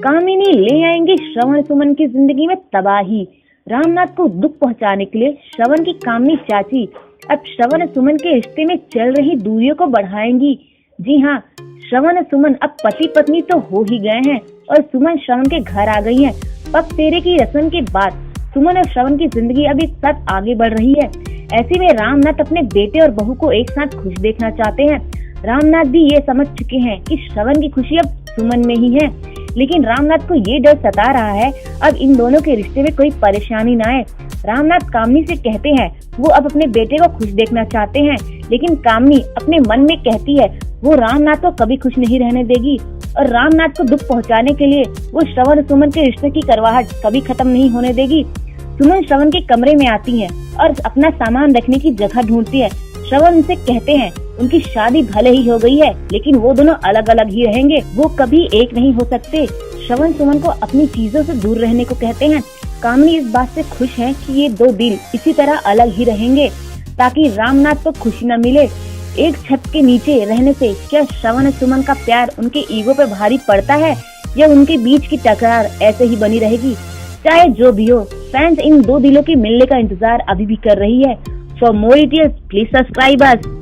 कामिनी ले आएंगे श्रवण सुमन की जिंदगी में तबाही। रामनाथ को दुख पहुंचाने के लिए श्रवण की कामिनी चाची अब श्रवण सुमन के रिश्ते में चल रही दूरियों को बढ़ाएंगी। जी हाँ, श्रवण सुमन अब पति पत्नी तो हो ही गए हैं और सुमन श्रवण के घर आ गई है। पग फेरे की रस्म के बाद सुमन और श्रवण की जिंदगी अब एक साथ आगे बढ़ रही है। ऐसे में रामनाथ अपने बेटे और बहू को एक साथ खुश देखना चाहते हैं। रामनाथ भी ये समझ चुके हैं कि श्रवण की खुशी अब सुमन में ही है, लेकिन रामनाथ को ये डर सता रहा है अब इन दोनों के रिश्ते में कोई परेशानी ना आए। रामनाथ कामनी से कहते हैं वो अब अपने बेटे को खुश देखना चाहते हैं, लेकिन कामनी अपने मन में कहती है वो रामनाथ को कभी खुश नहीं रहने देगी और रामनाथ को दुख पहुंचाने के लिए वो श्रवण सुमन के रिश्ते की करवाहट कभी खत्म नहीं होने देगी। सुमन श्रवण के कमरे में आती है और अपना सामान रखने की जगह ढूंढती है। श्रवण उनसे कहते हैं उनकी शादी भले ही हो गई है, लेकिन वो दोनों अलग अलग ही रहेंगे, वो कभी एक नहीं हो सकते। श्रवण सुमन को अपनी चीजों से दूर रहने को कहते हैं। कामनी इस बात से खुश है कि ये दो दिल इसी तरह अलग ही रहेंगे ताकि रामनाथ को खुशी न मिले। एक छत के नीचे रहने से क्या श्रवण सुमन का प्यार उनके ईगो पे भारी पड़ता है या उनके बीच की टकरार ऐसे ही बनी रहेगी? चाहे जो भी हो, फैंस इन दो दिलों के मिलने का इंतजार अभी भी कर रही है। For more details please subscribe us.